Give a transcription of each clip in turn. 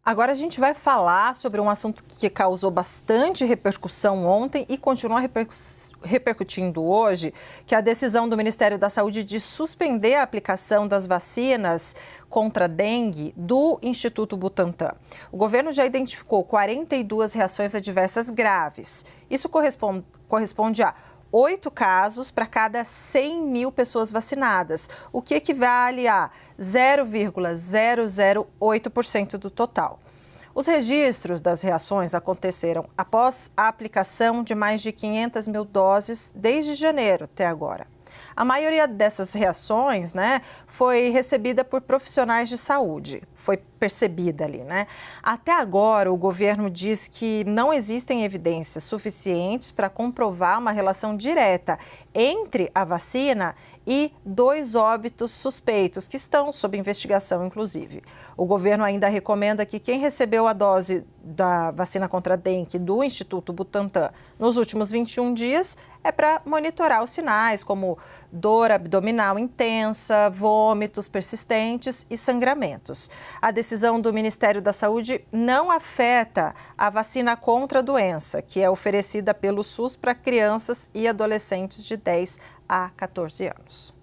Agora a gente vai falar sobre um assunto que causou bastante repercussão ontem e continua repercutindo hoje, que é a decisão do Ministério da Saúde de suspender a aplicação das vacinas contra a dengue do Instituto Butantan. O governo já identificou 42 reações adversas graves. Isso corresponde a 8 casos para cada 100 mil pessoas vacinadas, o que equivale a 0,008% do total. Os registros das reações aconteceram após a aplicação de mais de 500 mil doses desde janeiro até agora. A maioria dessas reações, foi recebida por profissionais de saúde, foi percebida ali, Até agora, o governo diz que não existem evidências suficientes para comprovar uma relação direta entre a vacina e 2 óbitos suspeitos, que estão sob investigação, inclusive. O governo ainda recomenda que quem recebeu a dose da vacina contra a dengue do Instituto Butantan nos últimos 21 dias é para monitorar os sinais, como dor abdominal intensa, vômitos persistentes e sangramentos. A decisão do Ministério da Saúde não afeta a vacina contra a doença, que é oferecida pelo SUS para crianças e adolescentes de 10 a 14 anos.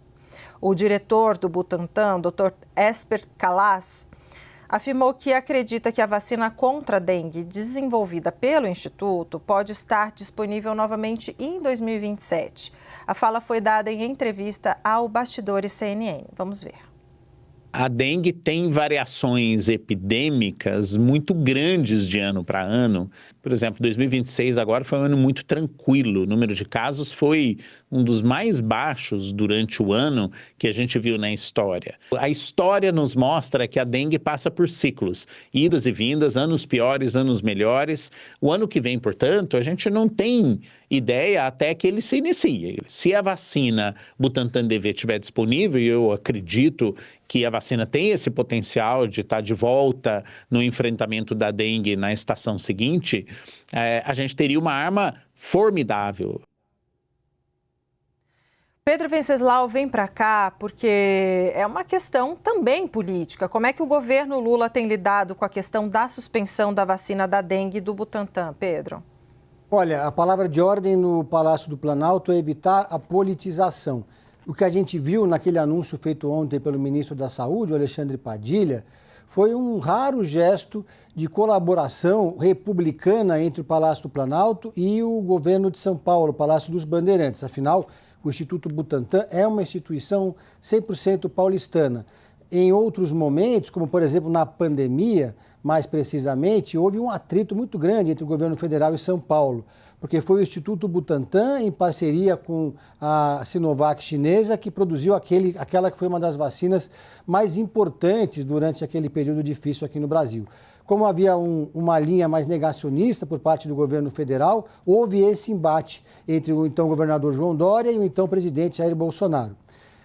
O diretor do Butantan, Dr. Esper Kalas, afirmou que acredita que a vacina contra a dengue desenvolvida pelo Instituto pode estar disponível novamente em 2027. A fala foi dada em entrevista ao Bastidores CNN. Vamos ver. A dengue tem variações epidêmicas muito grandes de ano para ano. Por exemplo, 2026 agora foi um ano muito tranquilo. O número de casos foi um dos mais baixos durante o ano que a gente viu na história. A história nos mostra que a dengue passa por ciclos, idas e vindas, anos piores, anos melhores. O ano que vem, portanto, a gente não tem ideia até que ele se inicie. Se a vacina Butantan DV estiver disponível, e eu acredito que a vacina tem esse potencial de estar de volta no enfrentamento da dengue na estação seguinte, a gente teria uma arma formidável. Pedro Venceslau vem para cá porque é uma questão também política. Como é que o governo Lula tem lidado com a questão da suspensão da vacina da dengue do Butantan, Pedro? Olha, a palavra de ordem no Palácio do Planalto é evitar a politização. O que a gente viu naquele anúncio feito ontem pelo ministro da Saúde, o Alexandre Padilha, foi um raro gesto de colaboração republicana entre o Palácio do Planalto e o governo de São Paulo, o Palácio dos Bandeirantes. Afinal, o Instituto Butantan é uma instituição 100% paulistana. Em outros momentos, como por exemplo na pandemia, mais precisamente, houve um atrito muito grande entre o governo federal e São Paulo, porque foi o Instituto Butantan, em parceria com a Sinovac chinesa, que produziu aquela que foi uma das vacinas mais importantes durante aquele período difícil aqui no Brasil. Como havia uma linha mais negacionista por parte do governo federal, houve esse embate entre o então governador João Dória e o então presidente Jair Bolsonaro.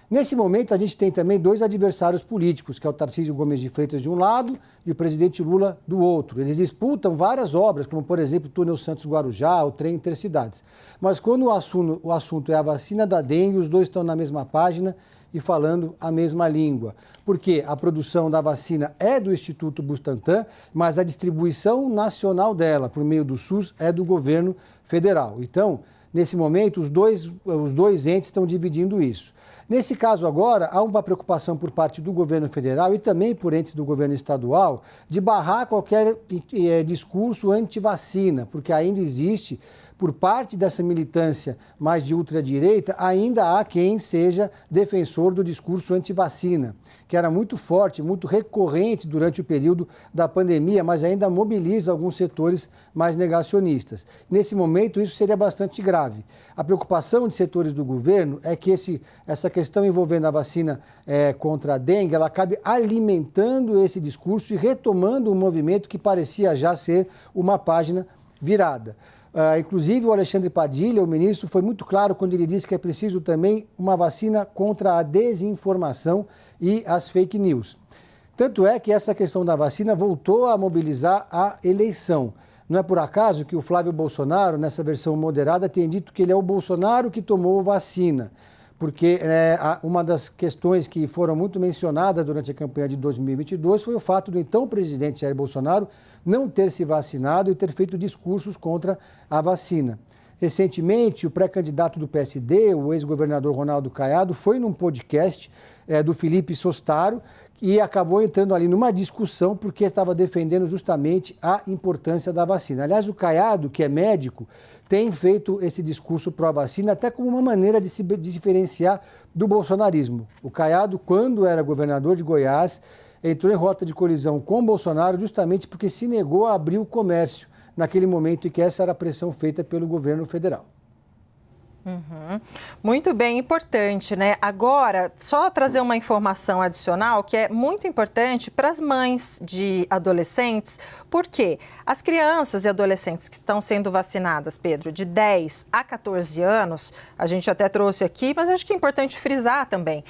Nesse momento, a gente tem também 2 adversários políticos, que é o Tarcísio Gomes de Freitas de um lado e o presidente Lula do outro. Eles disputam várias obras, como, por exemplo, o túnel Santos-Guarujá, o trem Intercidades. Mas quando o assunto é a vacina da dengue, os dois estão na mesma página e falando a mesma língua. Porque a produção da vacina é do Instituto Butantan, mas a distribuição nacional dela, por meio do SUS, é do governo federal. Então, nesse momento, os dois entes estão dividindo isso. Nesse caso agora, há uma preocupação por parte do governo federal e também por entes do governo estadual de barrar qualquer discurso anti-vacina, porque ainda existe, por parte dessa militância mais de ultradireita, ainda há quem seja defensor do discurso anti-vacina, que era muito forte, muito recorrente durante o período da pandemia, mas ainda mobiliza alguns setores mais negacionistas. Nesse momento, isso seria bastante grave. A preocupação de setores do governo é que essa questão envolvendo a vacina contra a dengue, ela acabe alimentando esse discurso e retomando um movimento que parecia já ser uma página virada. Inclusive, o Alexandre Padilha, o ministro, foi muito claro quando ele disse que é preciso também uma vacina contra a desinformação e as fake news. Tanto é que essa questão da vacina voltou a mobilizar a eleição. Não é por acaso que o Flávio Bolsonaro, nessa versão moderada, tem dito que ele é o Bolsonaro que tomou vacina. porque uma das questões que foram muito mencionadas durante a campanha de 2022 foi o fato do então presidente Jair Bolsonaro não ter se vacinado e ter feito discursos contra a vacina. Recentemente, o pré-candidato do PSD, o ex-governador Ronaldo Caiado, foi num podcast do Felipe Sostaro e acabou entrando ali numa discussão porque estava defendendo justamente a importância da vacina. Aliás, o Caiado, que é médico, tem feito esse discurso pró-vacina até como uma maneira de se diferenciar do bolsonarismo. O Caiado, quando era governador de Goiás, entrou em rota de colisão com Bolsonaro justamente porque se negou a abrir o comércio naquele momento em que essa era a pressão feita pelo governo federal. Muito bem, importante, né? Agora, só trazer uma informação adicional que é muito importante para as mães de adolescentes, porque as crianças e adolescentes que estão sendo vacinadas, Pedro, de 10 a 14 anos, a gente até trouxe aqui, mas acho que é importante frisar também,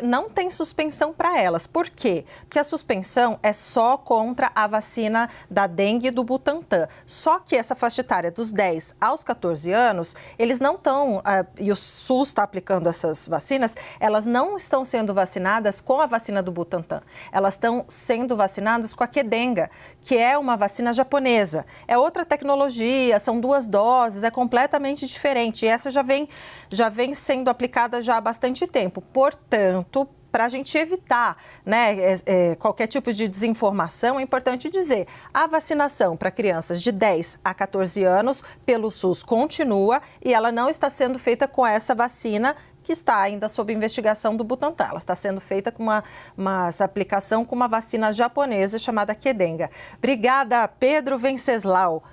não tem suspensão para elas. Por quê? Porque a suspensão é só contra a vacina da dengue e do Butantan. Só que essa faixa etária dos 10 aos 14 anos, eles não estão, e o SUS está aplicando essas vacinas, elas não estão sendo vacinadas com a vacina do Butantan. Elas estão sendo vacinadas com a Qdenga, que é uma vacina japonesa. É outra tecnologia, são 2 doses, é completamente diferente. E essa já vem sendo aplicada já há bastante tempo. Portanto, para a gente evitar, né, qualquer tipo de desinformação, é importante dizer, a vacinação para crianças de 10 a 14 anos pelo SUS continua e ela não está sendo feita com essa vacina que está ainda sob investigação do Butantan. Ela está sendo feita com uma aplicação com uma vacina japonesa chamada Qdenga. Obrigada, Pedro Venceslau.